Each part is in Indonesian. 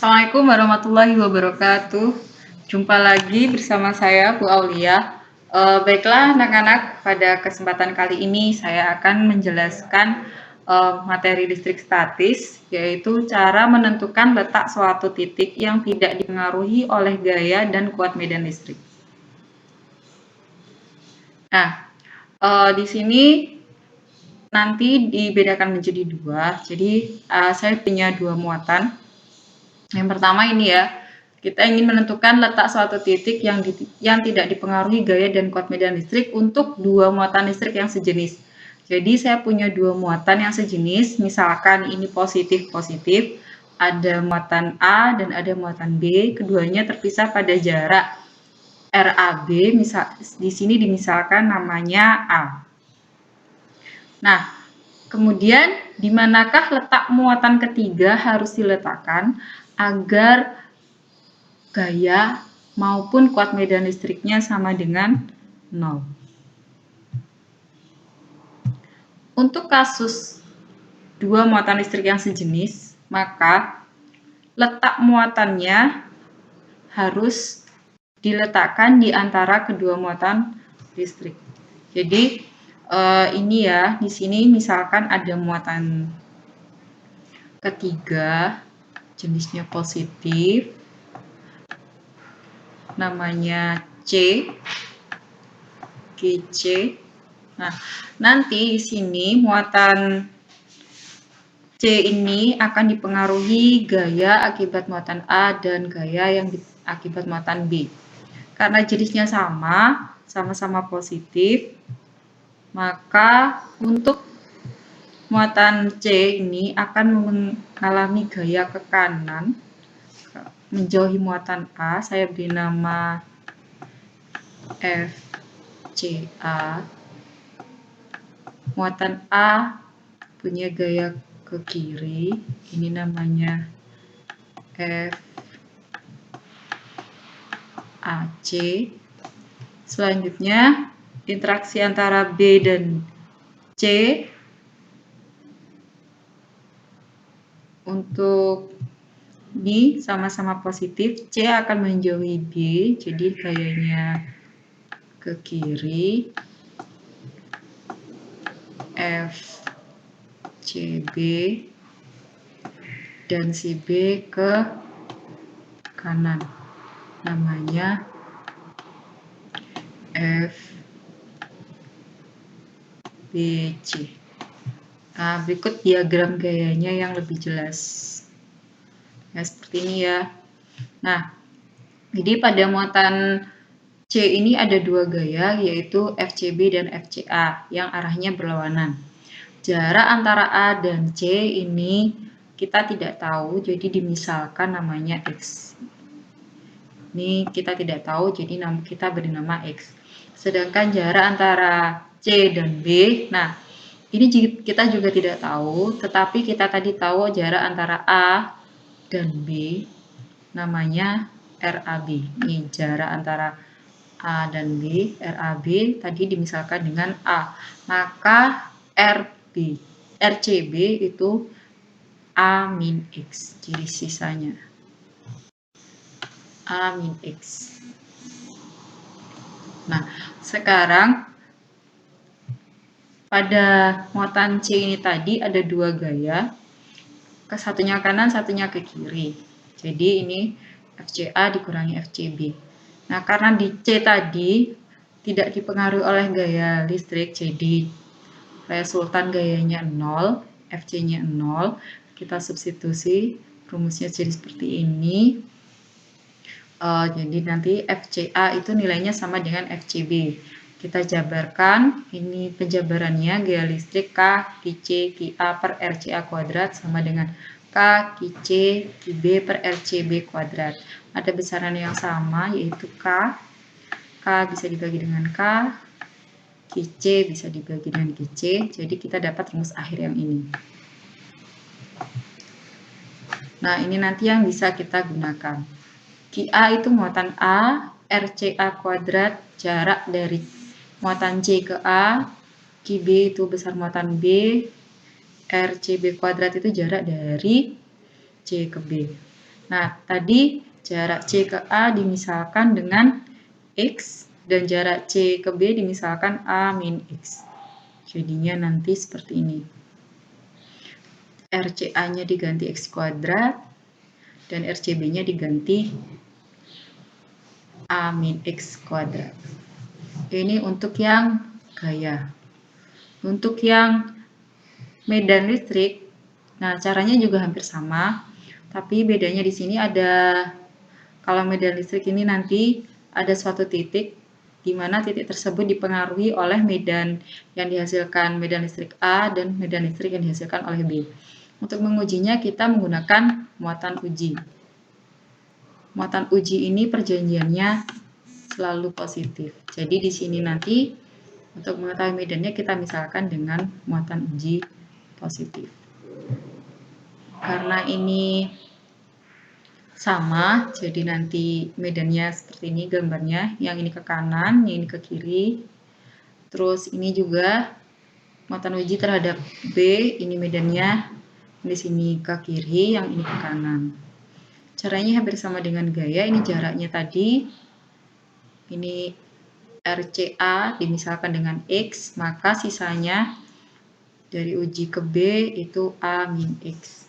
Assalamualaikum warahmatullahi wabarakatuh. Jumpa lagi bersama saya Bu Aulia. Baiklah anak-anak, pada kesempatan kali ini saya akan menjelaskan materi listrik statis, yaitu cara menentukan letak suatu titik yang tidak dipengaruhi oleh gaya dan kuat medan listrik. Nah, di sini nanti dibedakan menjadi dua. Jadi saya punya dua muatan. Yang pertama ini ya, kita ingin menentukan letak suatu titik yang tidak dipengaruhi gaya dan kuat medan listrik untuk dua muatan listrik yang sejenis. Jadi saya punya dua muatan yang sejenis, misalkan ini positif-positif, ada muatan A dan ada muatan B, keduanya terpisah pada jarak RAB, misal di sini dimisalkan namanya A. Nah, kemudian di manakah letak muatan ketiga harus diletakkan agar gaya maupun kuat medan listriknya sama dengan 0. Untuk kasus dua muatan listrik yang sejenis, maka letak muatannya harus diletakkan di antara kedua muatan listrik. Jadi ini ya, di sini misalkan ada muatan ketiga, jenisnya positif, namanya C, GC. Nah, nanti di sini muatan C ini akan dipengaruhi gaya akibat muatan A dan gaya yang akibat muatan B. Karena jenisnya sama-sama positif, maka untuk muatan C ini akan mengalami gaya ke kanan, menjauhi muatan A. Saya beri nama FCA. Muatan A punya gaya ke kiri, ini namanya FAC. Selanjutnya, interaksi antara B dan C untuk ini sama-sama positif, C akan menjauhi B, jadi gayanya ke kiri, FCB, dan si B ke kanan, namanya FBC. Nah, berikut diagram gayanya yang lebih jelas. Nah, seperti ini ya. Nah, jadi pada muatan C ini ada dua gaya, yaitu FCB dan FCA yang arahnya berlawanan. Jarak antara A dan C ini kita tidak tahu, jadi dimisalkan namanya X. Ini kita tidak tahu, jadi kita beri nama X. Sedangkan jarak antara C dan B, nah ini kita juga tidak tahu, tetapi kita tadi tahu jarak antara A dan B, namanya RAB. Ini jarak antara A dan B, RAB tadi dimisalkan dengan A. Maka RCB itu A min X, jadi sisanya A min X. Nah, sekarang pada muatan C ini tadi ada dua gaya, satunya kanan, satunya ke kiri. Jadi ini FCA dikurangi FCB. Nah, karena di C tadi tidak dipengaruhi oleh gaya listrik, jadi resultan gayanya 0, FC-nya 0. Kita substitusi, rumusnya jadi seperti ini. Jadi nanti FCA itu nilainya sama dengan FCB. Kita jabarkan, ini penjabarannya gaya listrik K QC QA per RCA kuadrat sama dengan K QC QB per RCB kuadrat. Ada besaran yang sama yaitu K bisa dibagi dengan K, QC bisa dibagi dengan QC, jadi kita dapat rumus akhir yang ini. Nah, ini nanti yang bisa kita gunakan. QA itu muatan A, RCA kuadrat jarak dari muatan C ke A, QB itu besar muatan B, RCB kuadrat itu jarak dari C ke B. Nah, tadi jarak C ke A dimisalkan dengan X dan jarak C ke B dimisalkan A min X. Jadinya nanti seperti ini. RCA-nya diganti X kuadrat dan RCB-nya diganti A min X kuadrat. Ini untuk yang gaya. Untuk yang medan listrik, nah caranya juga hampir sama, tapi bedanya di sini ada, kalau medan listrik ini nanti ada suatu titik di mana titik tersebut dipengaruhi oleh medan yang dihasilkan medan listrik A dan medan listrik yang dihasilkan oleh B. Untuk mengujinya kita menggunakan muatan uji. Muatan uji ini perjanjiannya selalu positif. Jadi di sini nanti untuk mengetahui medannya kita misalkan dengan muatan uji positif. Karena ini sama, jadi nanti medannya seperti ini gambarnya, yang ini ke kanan, yang ini ke kiri. Terus ini juga muatan uji terhadap B, ini medannya di sini ke kiri, yang ini ke kanan. Caranya hampir sama dengan gaya, ini jaraknya tadi, ini RCA dimisalkan dengan X, maka sisanya dari uji ke B itu A min X.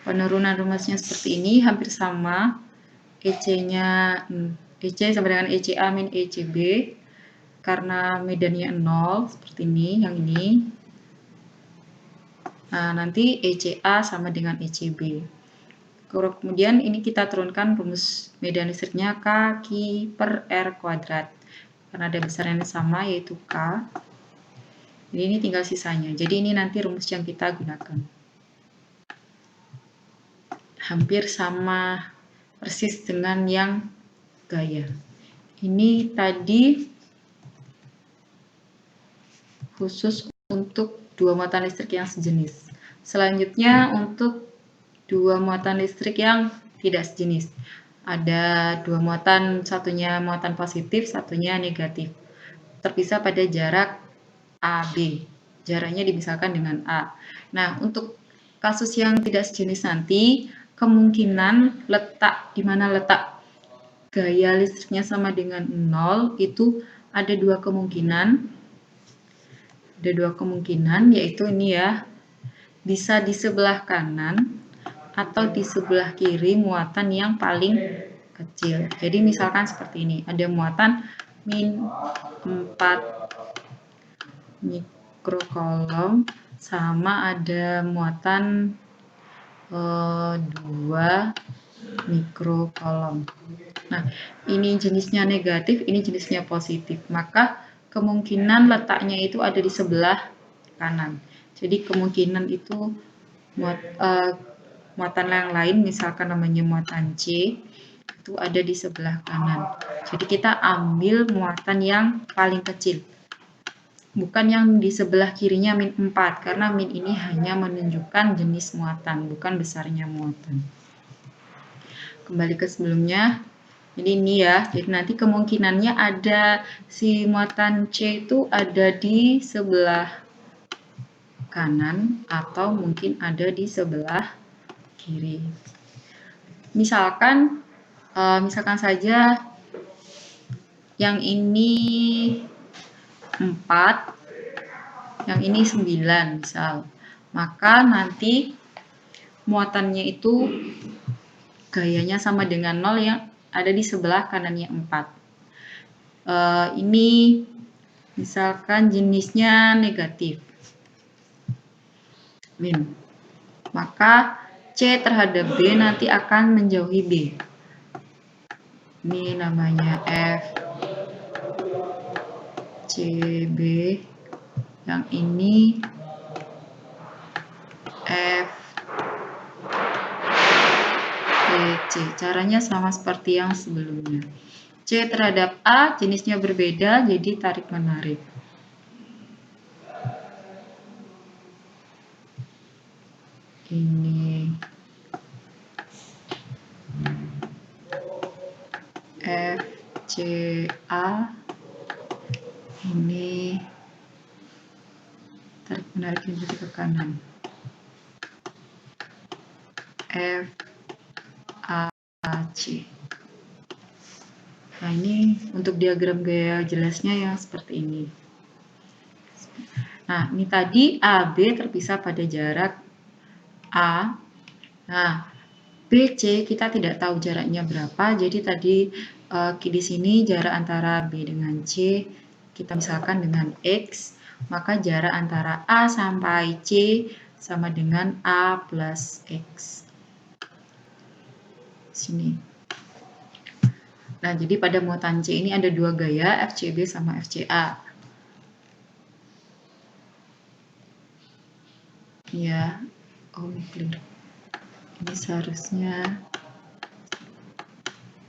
Penurunan rumusnya seperti ini, hampir sama. EC-nya EC sama dengan ECA min ECB. Karena medannya 0, seperti ini, yang ini. Nah, nanti ECA sama dengan ECB. Kemudian ini kita turunkan rumus medan listriknya K Q per R kuadrat. Karena ada besarannya sama, yaitu K. Jadi ini tinggal sisanya. Jadi ini nanti rumus yang kita gunakan. Hampir sama persis dengan yang gaya. Ini tadi khusus untuk dua muatan listrik yang sejenis. Selanjutnya untuk dua muatan listrik yang tidak sejenis. Ada dua muatan, satunya muatan positif, satunya negatif. Terpisah pada jarak AB. Jaraknya dipisahkan dengan A. Nah, untuk kasus yang tidak sejenis nanti, kemungkinan letak, di mana letak gaya listriknya sama dengan 0, itu ada dua kemungkinan. Ada dua kemungkinan, yaitu ini ya, bisa di sebelah kanan atau di sebelah kiri muatan yang paling kecil. Jadi misalkan seperti ini, ada muatan min 4 mikrokolom sama ada muatan 2 mikrokolom. Nah, ini jenisnya negatif, ini jenisnya positif. Maka kemungkinan letaknya itu ada di sebelah kanan. Jadi kemungkinan itu muatan yang lain, misalkan namanya muatan C, itu ada di sebelah kanan. Jadi kita ambil muatan yang paling kecil. Bukan yang di sebelah kirinya min 4, karena min ini hanya menunjukkan jenis muatan, bukan besarnya muatan. Kembali ke sebelumnya. Jadi ini ya, jadi nanti kemungkinannya ada si muatan C itu ada di sebelah kanan atau mungkin ada di sebelah kiri. Misalkan saja yang ini 4, yang ini 9 misal. Maka nanti muatannya itu gayanya sama dengan 0 yang ada di sebelah kanannya 4. Ini misalkan jenisnya negatif. Min. Maka C terhadap B nanti akan menjauhi B. Ini namanya F CB, yang ini F TC. Caranya sama seperti yang sebelumnya. C terhadap A jenisnya berbeda, jadi tarik menarik. Ini FCA, ini tarik menarik berarti ke kanan. AC. Nah, ini untuk diagram gaya jelasnya yang seperti ini. Nah, ini tadi AB terpisah pada jarak A. Nah, BC kita tidak tahu jaraknya berapa, jadi tadi di sini jarak antara B dengan C kita misalkan dengan X, maka jarak antara A sampai C sama dengan A plus X. Sini. Nah, jadi pada muatan C ini ada dua gaya, FCB sama FCA. Ya, clear. Ini seharusnya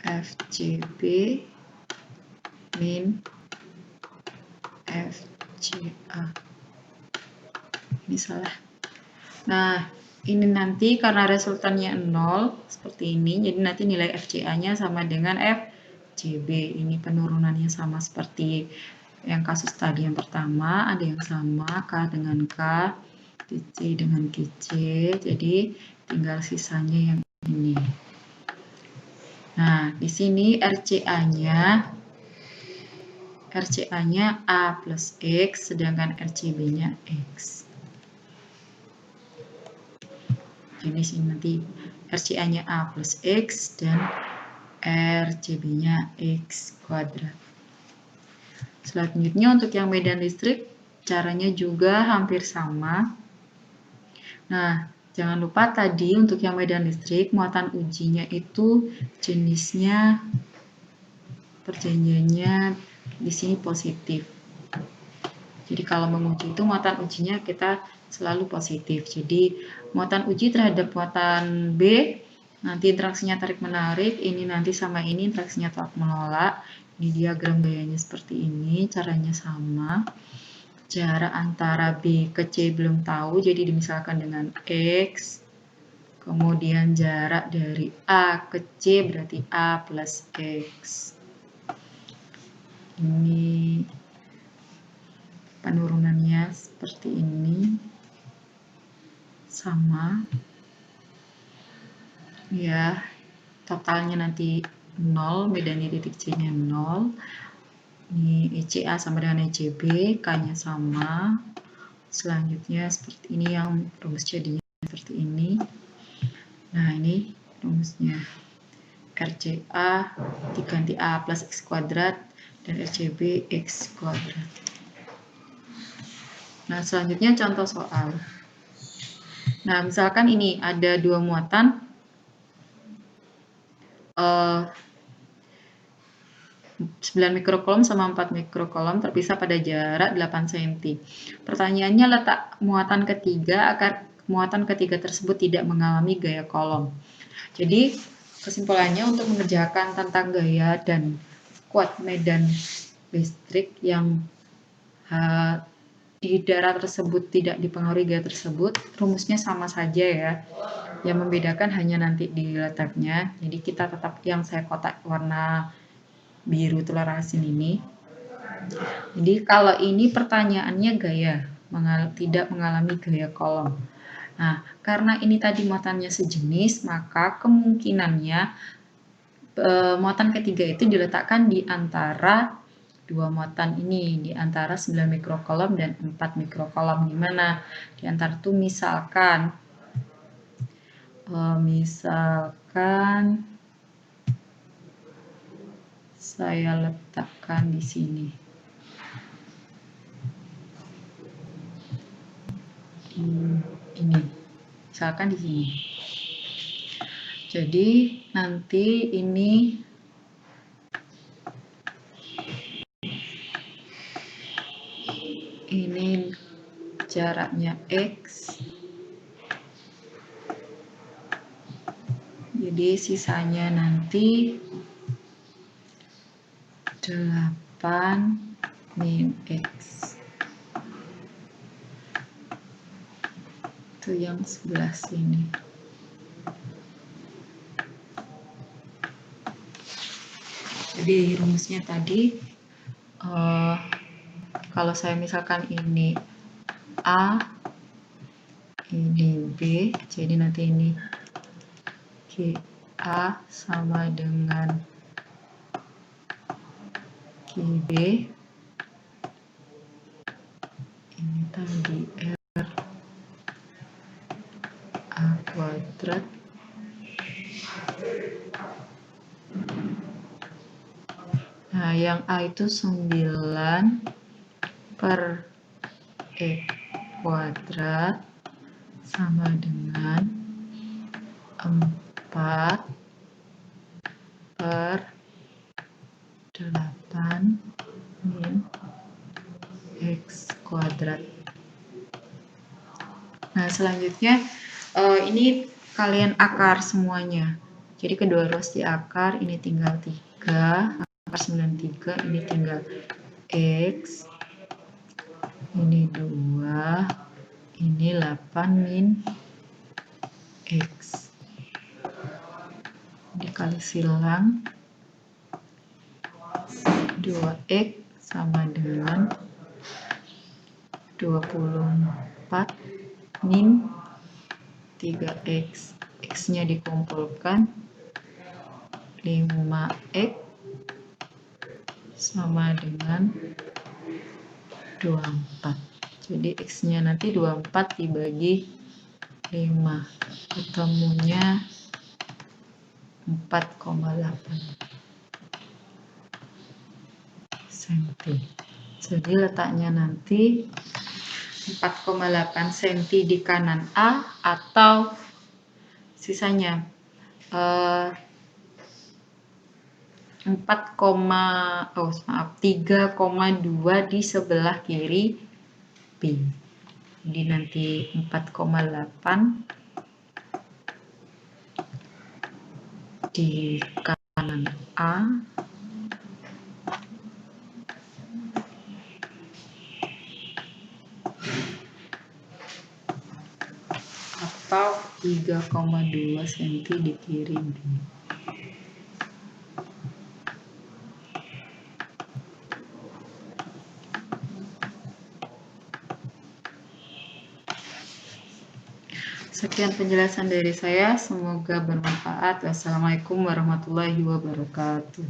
FCB min FCA. Ini salah. Nah, ini nanti karena resultannya 0 seperti ini, jadi nanti nilai FCA-nya sama dengan FCB. Ini penurunannya sama seperti yang kasus tadi yang pertama, ada yang sama K dengan K, GC dengan GC, jadi tinggal sisanya yang ini. Nah, di sini RCA-nya A plus X, sedangkan RCB-nya X. Jadi sini nanti RCA-nya A plus X dan RCB-nya X kuadrat. Selanjutnya untuk yang medan listrik, caranya juga hampir sama. Nah, jangan lupa tadi untuk yang medan listrik, muatan ujinya itu jenisnya, perjanjiannya di sini positif. Jadi kalau menguji itu muatan ujinya kita selalu positif. Jadi muatan uji terhadap muatan B, nanti interaksinya tarik-menarik, ini nanti sama ini interaksinya tolak menolak. Ini diagram gayanya seperti ini, caranya sama. Jarak antara B ke C belum tahu, jadi dimisalkan dengan X. Kemudian jarak dari A ke C berarti A plus X. Ini penurunannya seperti ini. Sama. Ya, totalnya nanti 0, medan di titik C-nya 0. Ini ECA sama dengan ECB, K-nya sama. Selanjutnya seperti ini yang rumus jadinya seperti ini. Nah, ini rumusnya. RCA diganti A plus X kuadrat dan RCB X kuadrat. Nah, selanjutnya contoh soal. Nah, misalkan ini ada dua muatan 9 mikrokolom sama 4 mikrokolom terpisah pada jarak 8 cm. Pertanyaannya letak muatan ketiga agar muatan ketiga tersebut tidak mengalami gaya kolom. Jadi kesimpulannya untuk mengerjakan tentang gaya dan kuat medan listrik yang di daerah tersebut tidak dipengaruhi gaya tersebut, rumusnya sama saja ya. Yang membedakan hanya nanti di letaknya. Jadi kita tetap yang saya kotak warna biru telur asin ini. Jadi kalau ini pertanyaannya gaya, tidak mengalami gaya kolom. Nah, karena ini tadi muatannya sejenis, maka kemungkinannya muatan ketiga itu diletakkan di antara dua muatan ini, di antara 9 mikrokolom dan 4 mikrokolom. Gimana? Di antara itu misalkan saya letakkan di sini. Ini. Misalkan di sini. Jadi nanti ini jaraknya X. Jadi sisanya nanti 8 min X. Itu yang sebelah sini. Jadi rumusnya tadi kalau saya misalkan ini A, ini B, jadi nanti ini G, A sama dengan QB. Ini tadi R A kuadrat nah yang A itu 9 per E kuadrat sama dengan 4 per 8 min X kuadrat. Nah selanjutnya ini kalian akar semuanya. Jadi kedua ruas di akar, ini tinggal 3, akar 93, ini tinggal X, ini 2, ini 8 min X. Dikali silang, 2X sama dengan 24 min 3X. X-nya dikumpulkan, 5X sama dengan 24. Jadi X-nya nanti 24 dibagi 5. Ketemunya 4,8 cm. Jadi letaknya nanti 4,8 cm di kanan A atau sisanya 3,2 di sebelah kiri B. Jadi nanti 4,8 di kanan A atau 3,2 cm di kiri B. Sekian penjelasan dari saya, semoga bermanfaat. Wassalamualaikum warahmatullahi wabarakatuh.